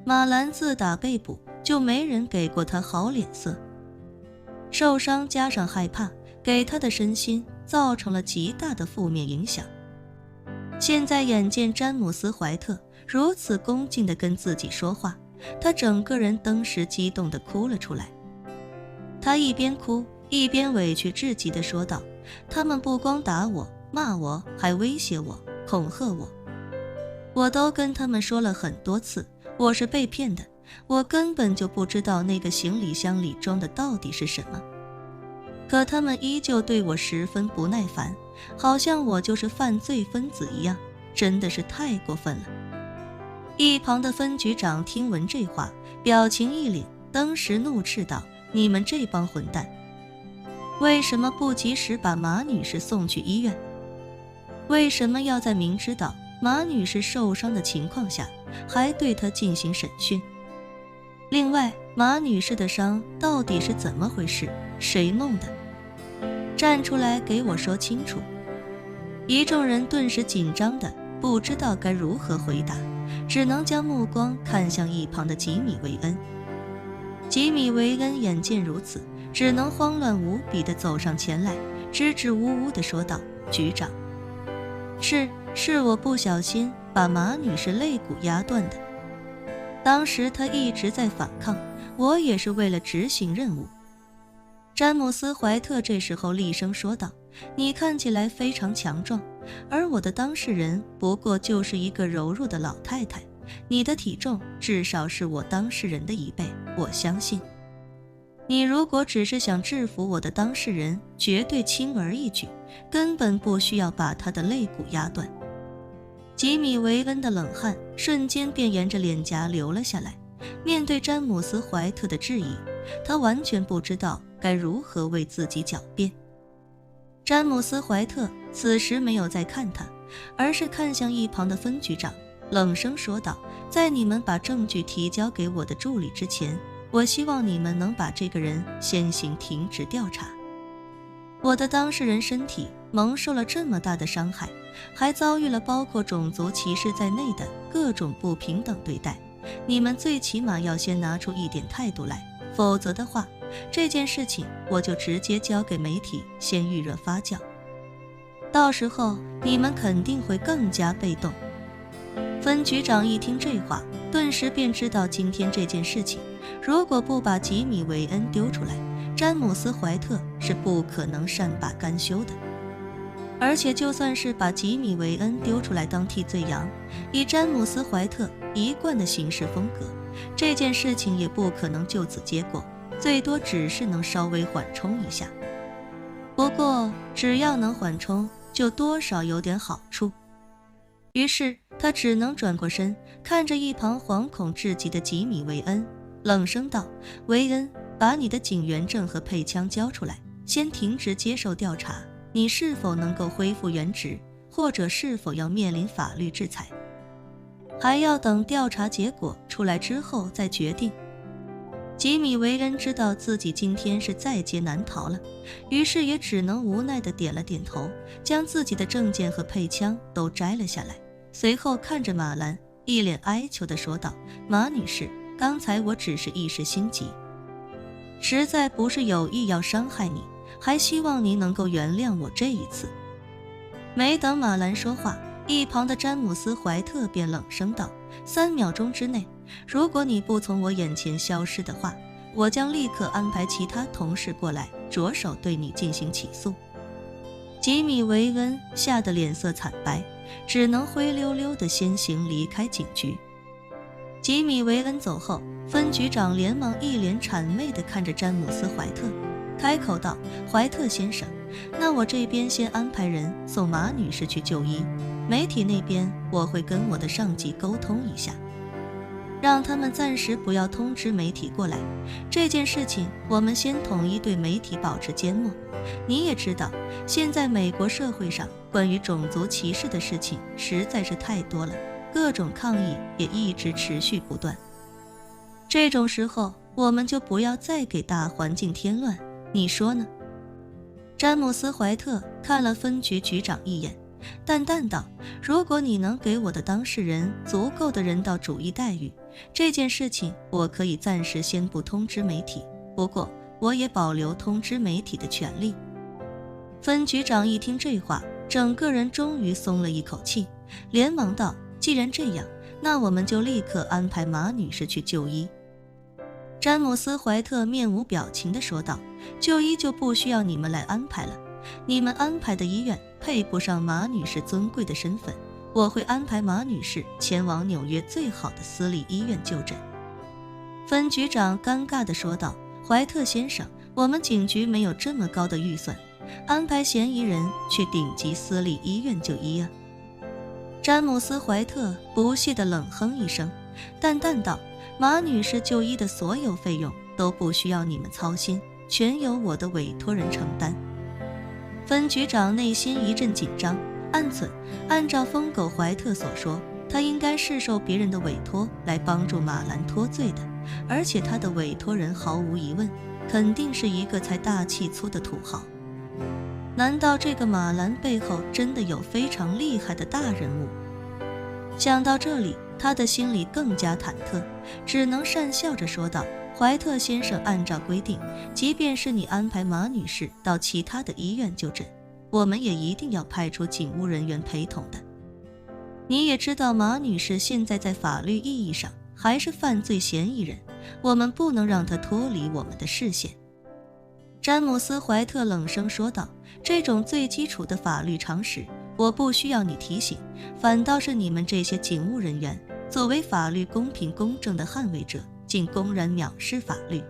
马兰自打被捕就没人给过他好脸色，受伤加上害怕，给他的身心造成了极大的负面影响。现在眼见詹姆斯·怀特如此恭敬地跟自己说话，他整个人登时激动地哭了出来。他一边哭一边委屈至极地说道：他们不光打我骂我，还威胁我恐吓我，我都跟他们说了很多次我是被骗的，我根本就不知道那个行李箱里装的到底是什么。可他们依旧对我十分不耐烦，好像我就是犯罪分子一样，真的是太过分了。一旁的分局长听闻这话，表情一凛，当时怒斥道：你们这帮混蛋，为什么不及时把马女士送去医院？为什么要在明知道马女士受伤的情况下还对她进行审讯？另外，马女士的伤到底是怎么回事？谁弄的？站出来给我说清楚！一众人顿时紧张的不知道该如何回答，只能将目光看向一旁的吉米·维恩。吉米·维恩眼见如此，只能慌乱无比地走上前来，支支吾吾地说道：局长，是我不小心把马女士肋骨压断的。当时她一直在反抗，我也是为了执行任务。詹姆斯·怀特这时候厉声说道：你看起来非常强壮，而我的当事人不过就是一个柔弱的老太太，你的体重至少是我当事人的1倍，我相信你如果只是想制服我的当事人，绝对轻而易举，根本不需要把他的肋骨压断。吉米·维恩的冷汗瞬间便沿着脸颊流了下来，面对詹姆斯·怀特的质疑，他完全不知道该如何为自己狡辩。詹姆斯·怀特此时没有再看他，而是看向一旁的分局长，冷声说道：在你们把证据提交给我的助理之前，我希望你们能把这个人先行停职调查。我的当事人身体蒙受了这么大的伤害，还遭遇了包括种族歧视在内的各种不平等对待，你们最起码要先拿出一点态度来，否则的话，这件事情我就直接交给媒体先预热发酵，到时候你们肯定会更加被动。分局长一听这话，顿时便知道今天这件事情如果不把吉米·韦恩丢出来，詹姆斯·怀特是不可能善罢甘休的。而且就算是把吉米·韦恩丢出来当替罪羊，以詹姆斯·怀特一贯的行事风格，这件事情也不可能就此结果，最多只是能稍微缓冲一下。不过只要能缓冲，就多少有点好处。于是他只能转过身，看着一旁惶恐至极的吉米·韦恩，冷声道：韦恩，把你的警员证和配枪交出来，先停职接受调查，你是否能够恢复原职，或者是否要面临法律制裁，还要等调查结果出来之后再决定。吉米·韦恩知道自己今天是在劫难逃了，于是也只能无奈地点了点头，将自己的证件和配枪都摘了下来，随后看着马兰，一脸哀求地说道：马女士，刚才我只是一时心急，实在不是有意要伤害你，还希望您能够原谅我这一次。没等马兰说话，一旁的詹姆斯·怀特便冷声道：3秒钟之内，如果你不从我眼前消失的话，我将立刻安排其他同事过来，着手对你进行起诉。吉米·维恩吓得脸色惨白，只能灰溜溜地先行离开警局。吉米·维恩走后，分局长连忙一脸谄媚地看着詹姆斯·怀特，开口道：怀特先生，那我这边先安排人送马女士去就医，媒体那边我会跟我的上级沟通一下，让他们暂时不要通知媒体过来，这件事情我们先统一对媒体保持缄默。你也知道，现在美国社会上关于种族歧视的事情实在是太多了，各种抗议也一直持续不断，这种时候我们就不要再给大环境添乱，你说呢？詹姆斯·怀特看了分局局长一眼，淡淡道：如果你能给我的当事人足够的人道主义待遇，这件事情我可以暂时先不通知媒体，不过我也保留通知媒体的权利。分局长一听这话，整个人终于松了一口气，连忙道：既然这样，那我们就立刻安排马女士去就医。詹姆斯·怀特面无表情地说道：就医就不需要你们来安排了，你们安排的医院配不上马女士尊贵的身份，我会安排马女士前往纽约最好的私立医院就诊。分局长尴尬地说道：怀特先生，我们警局没有这么高的预算，安排嫌疑人去顶级私立医院就医啊。詹姆斯·怀特不屑地冷哼一声，淡淡道：马女士就医的所有费用都不需要你们操心，全由我的委托人承担。分局长内心一阵紧张，暗忖，按照疯狗怀特所说，他应该是受别人的委托来帮助马兰脱罪的，而且他的委托人毫无疑问肯定是一个财大气粗的土豪。难道这个马兰背后真的有非常厉害的大人物？想到这里，他的心里更加忐忑，只能讪笑着说道：怀特先生，按照规定，即便是你安排马女士到其他的医院就诊，我们也一定要派出警务人员陪同的。你也知道，马女士现在在法律意义上还是犯罪嫌疑人，我们不能让她脱离我们的视线。詹姆斯·怀特冷声说道：这种最基础的法律常识，我不需要你提醒，反倒是你们这些警务人员，作为法律公平公正的捍卫者，竟公然藐视法律。